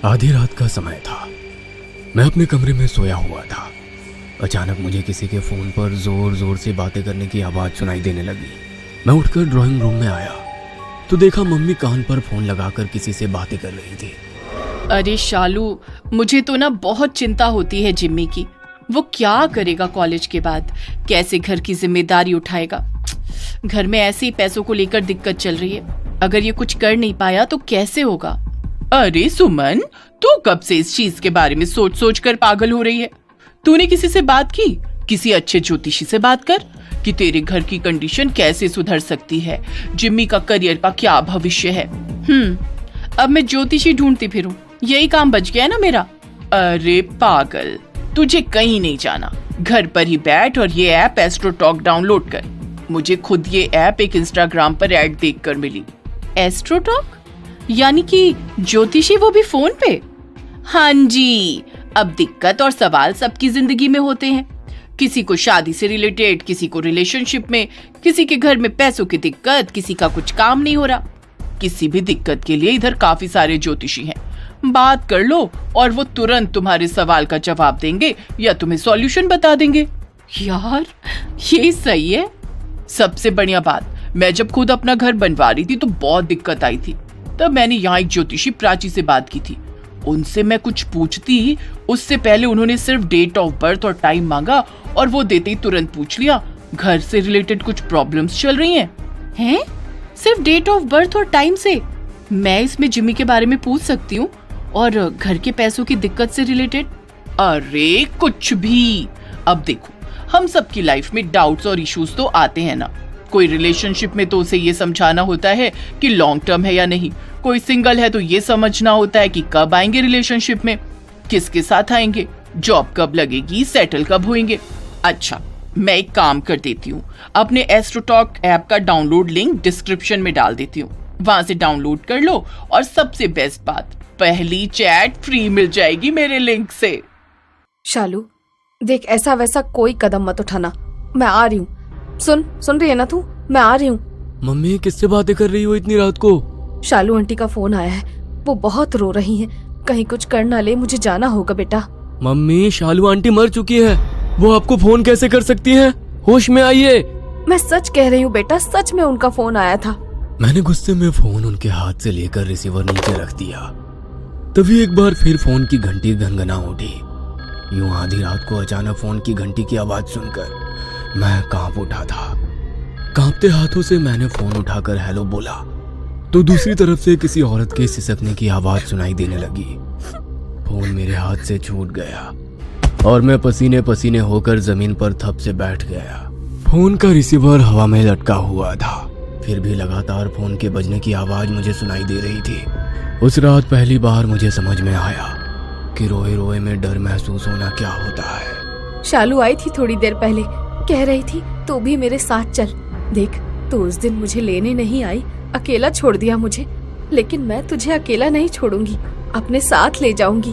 आधी रात का समय था। मैं अपने कमरे में सोया हुआ था। अचानक मुझे किसी के फोन पर जोर जोर से बातें करने की आवाज सुनाई देने लगी। मैं उठकर ड्राइंग रूम में आया तो देखा मम्मी कान पर फोन लगाकर किसी से बातें कर रही थी। अरे शालू, मुझे तो ना बहुत चिंता होती है जिम्मी की। वो क्या करेगा कॉलेज के बाद, कैसे घर की जिम्मेदारी उठाएगा। घर में ऐसे ही पैसों को लेकर दिक्कत चल रही है। अगर ये कुछ कर नहीं पाया तो कैसे होगा। अरे सुमन, तू कब से इस चीज के बारे में सोच सोच कर पागल हो रही है? तूने किसी से बात की? किसी अच्छे ज्योतिषी से बात कर कि तेरे घर की कंडीशन कैसे सुधर सकती है, जिम्मी का करियर का क्या भविष्य है। अब मैं ज्योतिषी ढूंढती फिरूं, यही काम बच गया ना मेरा। अरे पागल, तुझे कहीं नहीं जाना। घर पर ही बैठ और ये ऐप एस्ट्रोटॉक डाउनलोड कर। मुझे खुद ये ऐप एक इंस्टाग्राम पर ऐड देखकर मिली। एस्ट्रोटॉक यानी कि ज्योतिषी, वो भी फोन पे? हाँ जी। अब दिक्कत और सवाल सबकी जिंदगी में होते हैं। किसी को शादी से रिलेटेड, किसी को रिलेशनशिप में, किसी के घर में पैसों की दिक्कत, किसी का कुछ काम नहीं हो रहा। किसी भी दिक्कत के लिए इधर काफी सारे ज्योतिषी हैं। बात कर लो और वो तुरंत तुम्हारे सवाल का जवाब देंगे या तुम्हें सॉल्यूशन बता देंगे। यार ये सही है। सबसे बढ़िया बात, मैं जब खुद अपना घर बनवा रही थी तो बहुत दिक्कत आई थी। तब मैंने यहाँ एक ज्योतिषी प्राची से बात की थी। उनसे मैं कुछ पूछती, उससे पहले उन्होंने सिर्फ डेट ऑफ बर्थ और टाइम मांगा और वो देते ही तुरंत पूछ लिया घर से रिलेटेड कुछ प्रॉब्लम्स चल रही हैं? सिर्फ डेट ऑफ बर्थ और टाइम से? मैं इसमें जिम्मी के बारे में पूछ सकती हूँ और घर के पैसों की दिक्कत से रिलेटेड? अरे कुछ भी। अब देखो, हम सबकी लाइफ में डाउट्स और इश्यूज तो आते हैं ना। कोई रिलेशनशिप में तो उसे ये समझाना होता है कि लॉन्ग टर्म है या नहीं। कोई सिंगल है तो ये समझना होता है कि कब आएंगे रिलेशनशिप में, किसके साथ आएंगे, जॉब कब लगेगी, सेटल कब होंगे। अच्छा, मैं एक काम कर देती हूँ, अपने एस्ट्रोटॉक ऐप का डाउनलोड लिंक डिस्क्रिप्शन में डाल देती हूँ। वहां से डाउनलोड कर लो और सबसे बेस्ट बात, पहली चैट फ्री मिल जाएगी मेरे लिंक से। शालू देख, ऐसा वैसा कोई कदम मत उठाना। मैं आ रही हूँ। सुन रही है ना तू? मैं आ रही हूँ। मम्मी किससे बातें कर रही हो इतनी रात को? शालू आंटी का फोन आया है, वो बहुत रो रही हैं। कहीं कुछ कर ना ले, मुझे जाना होगा बेटा। मम्मी, शालू आंटी मर चुकी है, वो आपको फोन कैसे कर सकती हैं? होश में आइए। मैं सच कह रही हूँ बेटा, सच में उनका फोन आया था। मैंने गुस्से में फोन उनके हाथ से लेकर रिसीवर नीचे रख दिया। तभी एक बार फिर फोन की घंटी घनघना उठी। यूं आधी रात को अचानक फोन की घंटी की आवाज सुनकर मैं कांप उठा था। कांपते हाथों से मैंने फोन उठाकर हेलो बोला तो दूसरी तरफ से किसी औरत के सिसकने की आवाज सुनाई देने लगी। फोन मेरे हाथ से छूट गया और मैं पसीने पसीने होकर जमीन पर थप से बैठ गया। फोन का रिसीवर हवा में लटका हुआ था, फिर भी लगातार फोन के बजने की आवाज मुझे सुनाई दे रही थी। उस रात पहली बार मुझे समझ में आया कि रोए रोए में डर महसूस होना क्या होता है। शालू आई थी थोड़ी देर पहले, कह रही थी तू भी मेरे साथ चल। देख, तू उस दिन मुझे लेने नहीं आई, अकेला छोड़ दिया मुझे, लेकिन मैं तुझे अकेला नहीं छोड़ूंगी, अपने साथ ले जाऊंगी।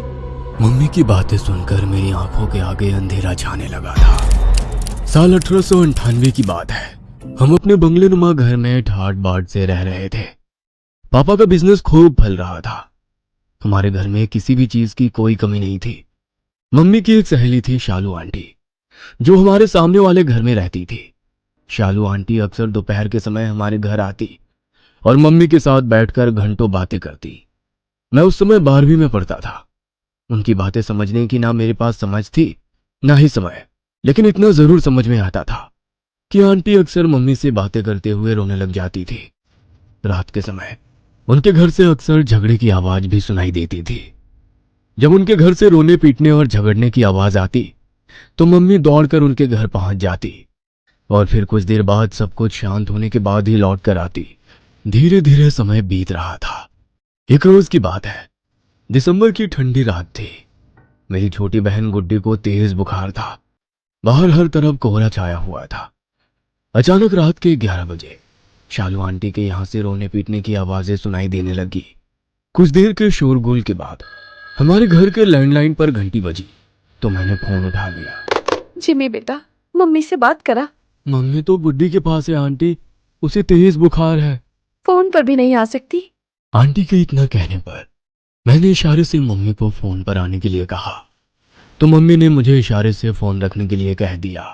मम्मी की बातें सुनकर मेरी आंखों के आगे अंधेरा छाने लगा था। साल 1898 की बात है। हम अपने बंगले नुमा घर में ठाट बाट से रह रहे थे। पापा का बिजनेस खूब फल रहा था। हमारे घर में किसी भी चीज की कोई कमी नहीं थी। मम्मी की एक सहेली थी शालू आंटी, जो हमारे सामने वाले घर में रहती थी। शालू आंटी अक्सर दोपहर के समय हमारे घर आती और मम्मी के साथ बैठकर घंटों बातें करती। मैं उस समय 12वीं में पढ़ता था। उनकी बातें समझने की ना मेरे पास समझ थी ना ही समय, लेकिन इतना जरूर समझ में आता था कि आंटी अक्सर मम्मी से बातें करते हुए रोने लग जाती थी। रात के समय उनके घर से अक्सर झगड़े की आवाज भी सुनाई देती थी। जब उनके घर से रोने पीटने और झगड़ने की आवाज आती तो मम्मी दौड़कर उनके घर पहुंच जाती और फिर कुछ देर बाद सब कुछ शांत होने के बाद ही लौट कर आती। धीरे धीरे समय बीत रहा था। एक रोज की बात है, दिसंबर की ठंडी रात थी। मेरी छोटी बहन गुड्डी को तेज बुखार था। बाहर हर तरफ कोहरा छाया हुआ था। अचानक रात के 11 बजे शालू आंटी के यहाँ से रोने पीटने की आवाजें सुनाई देने लगी। कुछ देर के शोरगुल के बाद हमारे घर के लैंडलाइन पर घंटी बजी तो मैंने फोन उठा लिया। जिमी बेटा, मम्मी से बात करा। मम्मी तो गुड्डी के पास है आंटी, उसे तेज बुखार है। फोन पर भी नहीं आ सकती? आंटी के इतना कहने पर मैंने इशारे से मम्मी को फोन पर आने के लिए कहा तो मम्मी ने मुझे इशारे से फोन रखने के लिए कह दिया।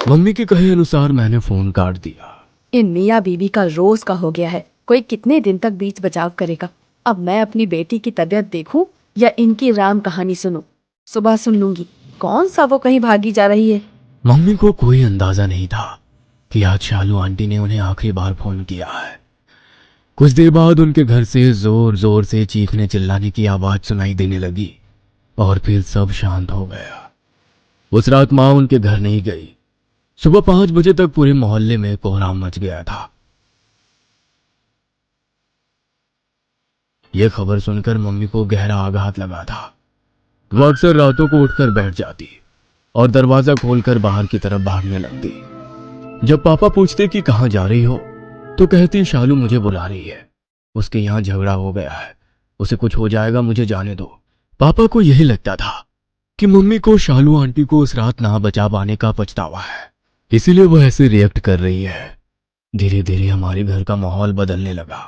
मम्मी के कहे अनुसार मैंने फोन काट दिया। इन मियाँ बीवी का रोज का हो गया है, कोई कितने दिन तक बीच बचाव करेगा। अब मैं अपनी बेटी की तबीयत देखूं या इनकी राम कहानी सुनूं? सुबह सुन लूंगी। कौन सा वो कहीं भागी जा रही है। मम्मी को कोई अंदाजा नहीं था कि आज शालू आंटी ने उन्हें आखिरी बार फोन किया है। कुछ देर बाद उनके घर से जोर जोर से चीखने चिल्लाने की आवाज सुनाई देने लगी और फिर सब शांत हो गया। उस रात माँ उनके घर नहीं गई। सुबह 5 बजे तक पूरे मोहल्ले में कोहराम मच गया था। यह खबर सुनकर मम्मी को गहरा आघात लगा था। वो अक्सर रातों को उठकर बैठ जाती और दरवाजा खोलकर बाहर की तरफ भागने लगती। जब पापा पूछते कि कहाँ जा रही हो तो कहती शालू मुझे बुला रही है, उसके यहाँ झगड़ा हो गया है, उसे कुछ हो जाएगा, मुझे जाने दो। पापा को यही लगता था कि मम्मी को शालू आंटी को उस रात ना बचा पाने का पछतावा है, इसीलिए वो ऐसे रिएक्ट कर रही है। धीरे धीरे हमारे घर का माहौल बदलने लगा।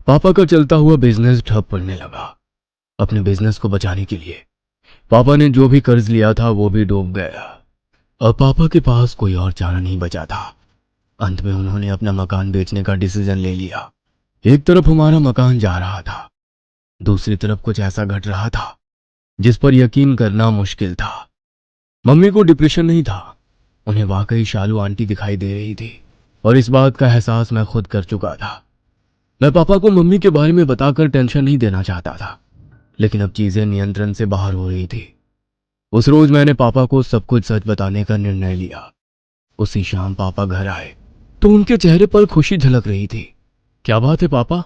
पापा का चलता हुआ बिजनेस ठप पड़ने लगा। अपने बिजनेस को बचाने के लिए पापा ने जो भी कर्ज लिया था वो भी डूब गया। अब पापा के पास कोई और चारा नहीं बचा था। अंत में उन्होंने अपना मकान बेचने का डिसीजन ले लिया। एक तरफ हमारा मकान जा रहा था, दूसरी तरफ कुछ ऐसा घट रहा था जिस पर यकीन करना मुश्किल था। मम्मी को डिप्रेशन नहीं था, उन्हें वाकई शालू आंटी दिखाई दे रही थी और इस बात का एहसास मैं खुद कर चुका था। मैं पापा को मम्मी के बारे में बताकर टेंशन नहीं देना चाहता था, लेकिन अब चीजें नियंत्रण से बाहर हो रही थी। उस रोज मैंने पापा को सब कुछ सच बताने का निर्णय लिया। उसी शाम पापा घर आए तो उनके चेहरे पर खुशी झलक रही थी। क्या बात है पापा,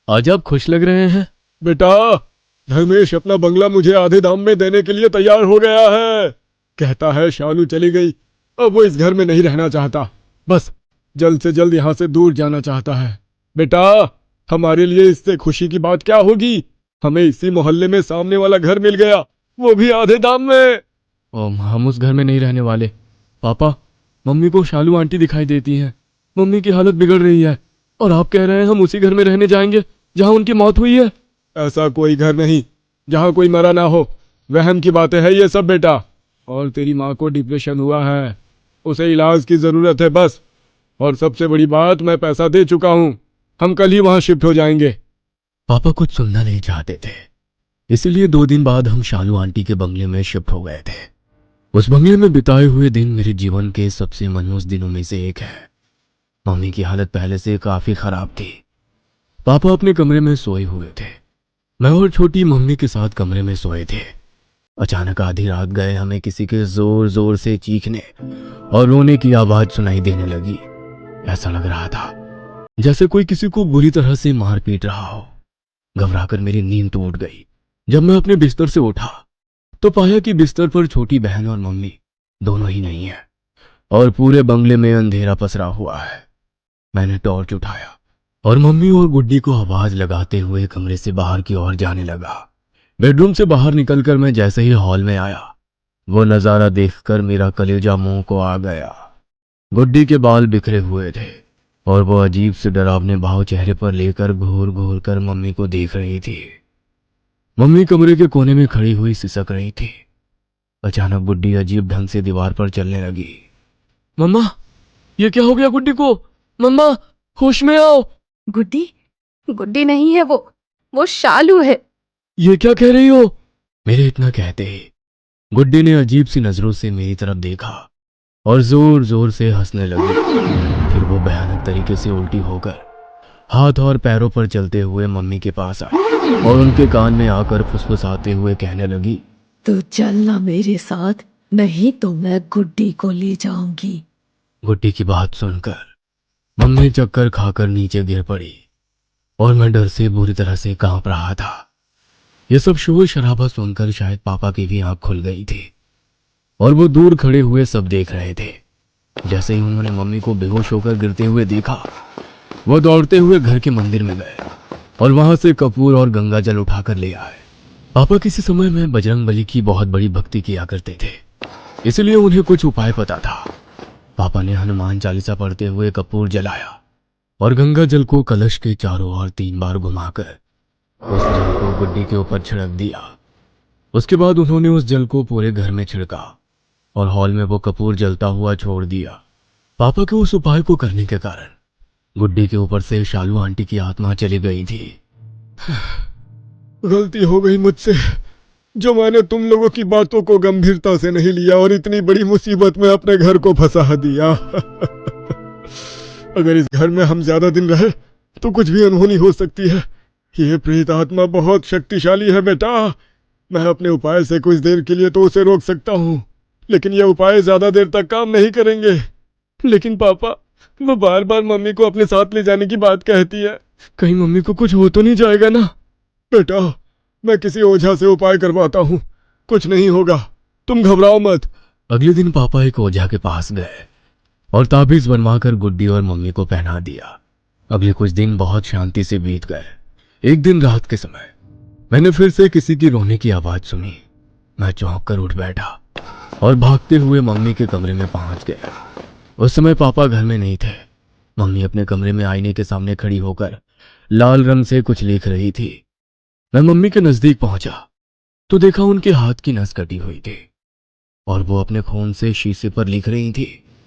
आज आप खुश लग रहे हैं? बेटा, धर्मेश अपना बंगला मुझे आधे दाम में देने के लिए तैयार हो गया है। कहता है शालू चली गई, अब वो इस घर में नहीं रहना चाहता, बस जल्द से जल्द यहाँ से दूर जाना चाहता है। बेटा, हमारे लिए इससे खुशी की बात क्या होगी? हमें इसी मोहल्ले में सामने वाला घर मिल गया, वो भी आधे दाम में। हम उस घर में नहीं रहने वाले। पापा, मम्मी को शालू आंटी दिखाई देती है, मम्मी की हालत बिगड़ रही है और आप कह रहे हैं हम उसी घर में रहने जाएंगे जहां उनकी मौत हुई है? ऐसा कोई घर नहीं जहाँ कोई मरा ना हो। वहम की बातें है ये सब बेटा। और तेरी माँ को डिप्रेशन हुआ है, उसे इलाज की जरूरत है बस। और सबसे बड़ी बात, मैं पैसा दे चुका हूँ, हम कल ही वहां शिफ्ट हो जाएंगे। पापा कुछ सुनना नहीं चाहते थे, इसलिए 2 दिन बाद हम शालू आंटी के बंगले में शिफ्ट हो गए थे। उस बंगले में बिताए हुए दिन मेरे जीवन के सबसे मनहूस दिनों में से एक है। मम्मी की हालत पहले से काफी खराब थी। पापा अपने कमरे में सोए हुए थे, मैं और छोटी मम्मी के साथ कमरे में सोए थे। अचानक आधी रात गए हमें किसी के जोर जोर से चीखने और रोने की आवाज सुनाई देने लगी। ऐसा लग रहा था जैसे कोई किसी को बुरी तरह से मार पीट रहा हो। घबराकर मेरी नींद टूट गई। जब मैं अपने बिस्तर से उठा तो पाया कि बिस्तर पर छोटी बहन और मम्मी दोनों ही नहीं है और पूरे बंगले में अंधेरा पसरा हुआ है। मैंने टॉर्च उठाया और मम्मी और गुड्डी को आवाज लगाते हुए कमरे से बाहर की ओर जाने लगा। बेडरूम से बाहर निकलकर मैं जैसे ही हॉल में आया, वो नजारा देखकर मेरा कलेजा मुंह को आ गया। गुड्डी के बाल बिखरे हुए थे और वो अजीब से डरावने भाव चेहरे पर लेकर घूर घूर कर मम्मी को देख रही थी। मम्मी कमरे के कोने में खड़ी हुई सिसक रही थी। अचानक गुड्डी अजीब ढंग से दीवार पर चलने लगी। मम्मा, ये क्या हो गया गुड्डी को? मम्मा, होश में आओ। गुड्डी? गुड्डी नहीं है वो शालू है। ये क्या कह रही हो? मेरे इतना कहते ही गुड्डी ने अजीब सी नजरों से मेरी तरफ देखा और जोर जोर से हंसने लगी। फिर वो भयानक तरीके से उल्टी होकर हाथ और पैरों पर चलते हुए मम्मी के पास आई और उनके कान में आकर फुसफुसाते हुए कहने लगी, तो चलना मेरे साथ, नहीं तो मैं गुड्डी को ले जाऊंगी। गुड्डी की बात सुनकर मम्मी चक्कर खाकर नीचे गिर पड़ी और मैं डर से बुरी तरह से कांप रहा था। यह सब शोर शराबा सुनकर शायद पापा की भी आंख खुल गई थी और वो दूर खड़े हुए सब देख रहे थे। जैसे ही उन्होंने मम्मी को बेहोश होकर गिरते हुए देखा, वो दौड़ते हुए घर के मंदिर में गए और वहां से कपूर और गंगा जल उठाकर ले आए। पापा किसी समय में बजरंग बली की बहुत बड़ी भक्ति किया करते थे, इसलिए उन्हें कुछ उपाय पता था। पापा ने हनुमान चालीसा पढ़ते हुए कपूर जलाया और गंगा जल को कलश के चारों ओर 3 बार घुमाकर उस जल को गुड्डी के ऊपर छिड़क दिया। उसके बाद उन्होंने उस जल को पूरे घर में छिड़का और हॉल में वो कपूर जलता हुआ छोड़ दिया। पापा के उस उपाय को करने के कारण गुड्डी के ऊपर से शालू आंटी की आत्मा चली गई थी। गलती हो गई मुझसे, जो मैंने तुम लोगों की बातों को गंभीरता से नहीं लिया और इतनी बड़ी मुसीबत में अपने घर को फंसा दिया। अगर इस घर में हम ज्यादा दिन रहे तो कुछ भी अनहोनी हो सकती है। ये प्रेत आत्मा बहुत शक्तिशाली है बेटा। मैं अपने उपाय से कुछ देर के लिए तो उसे रोक सकता हूँ, लेकिन ये उपाय ज्यादा देर तक काम नहीं करेंगे। लेकिन पापा, वो बार बार मम्मी को अपने साथ ले जाने की बात कहती है। कहीं मम्मी को कुछ हो तो नहीं जाएगा ना? बेटा, मैं किसी ओझा से उपाय करवाता हूँ, कुछ नहीं होगा, तुम घबराओ मत। अगले दिन पापा एक ओझा के पास गए और ताबीज बनवाकर गुड्डी और मम्मी को पहना दिया। अगले कुछ दिन बहुत शांति से बीत गए। एक दिन रात के समय मैंने फिर से किसी की रोने की आवाज सुनी। मैं चौंक कर उठ बैठा और भागते हुए मम्मी के कमरे में पहुंच गया। उस समय पापा घर में नहीं थे। मम्मी अपने कमरे में आईने के सामने खड़ी होकर लाल रंग से कुछ लिख रही थी। मैं मम्मी के नजदीक पहुंचा तो देखा उनके हाथ की नस कटी हुई थी और वो अपने खून से शीशे पर लिख रही थी।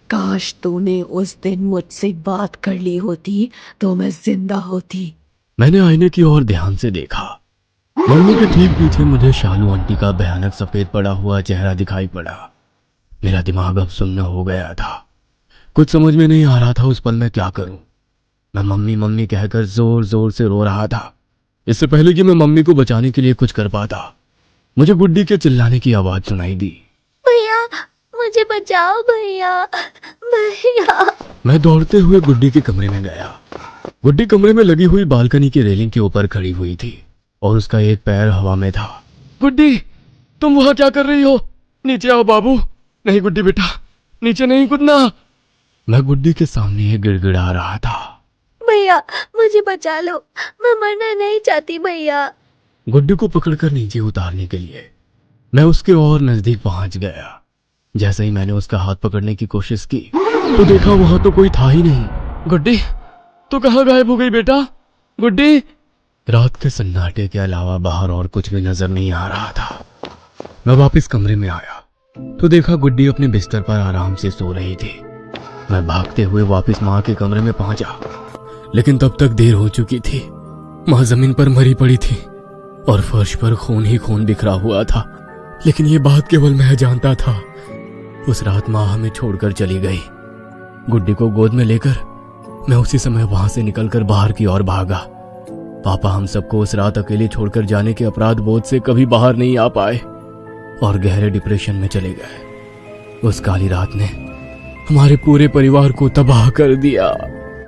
काश तूने उस दिन मुझसे बात कर ली होती तो मैं जिंदा होती। मैंने आईने की ओर ध्यान से देखा। मम्मी के ठीक पीछे मुझे शालू आंटी का भयानक सफेद पड़ा हुआ चेहरा दिखाई पड़ा। मेरा दिमाग अब सुन्न हो गया था। कुछ समझ में नहीं आ रहा था उस पल मैं क्या करूं। मैं मम्मी मम्मी कहकर जोर जोर से रो रहा था। इससे पहले कि मैं मम्मी को बचाने के लिए कुछ कर पाता, मुझे गुड्डी के चिल्लाने की आवाज सुनाई दी। भैया, मुझे बचाओ भैया, भैया। मैं दौड़ते हुए गुड्डी के कमरे में गया। गुड्डी कमरे में लगी हुई बालकनी की रेलिंग के ऊपर खड़ी हुई थी और उसका एक पैर हवा में था। गुड्डी, तुम वहां क्या कर रही हो? नीचे आओ बाबू। नहीं गुड्डी बेटा, नीचे नहीं कूदना। मैं गुड्डी के सामने गिड़गिड़ा रहा था। भैया, मुझे बचा लो, मैं मरना नहीं चाहती भैया। गुड्डी को पकड़कर नीचे उतारने के लिए मैं उसके और नजदीक पहुंच गया। जैसे ही मैंने उसका हाथ पकड़ने की कोशिश की तो देखा वहां तो कोई था ही नहीं। गुड्डी, तो कहाँ गायब हो गई बेटा? गुड्डी। रात के सन्नाटे के अलावा बाहर और कुछ भी नजर नहीं आ रहा था। मैं वापस कमरे में आया तो देखा गुड्डी अपने बिस्तर पर आराम से सो रही थी। मैं भागते हुए वापस माँ के कमरे में पहुंचा, लेकिन तब तक देर हो चुकी थी। माँ जमीन पर मरी पड़ी थी और फर्श पर खून ही खून बिखरा हुआ था। लेकिन ये बात केवल मैं जानता था। उस रात माँ हमें छोड़कर चली गई। गुड्डी को गोद में लेकर मैं उसी समय वहां से निकलकर बाहर की ओर भागा। पापा हम सबको उस रात अकेले छोड़कर जाने के अपराध बोध से कभी बाहर नहीं आ पाए और गहरे डिप्रेशन में चले गए। उस काली रात ने हमारे पूरे परिवार को तबाह कर दिया।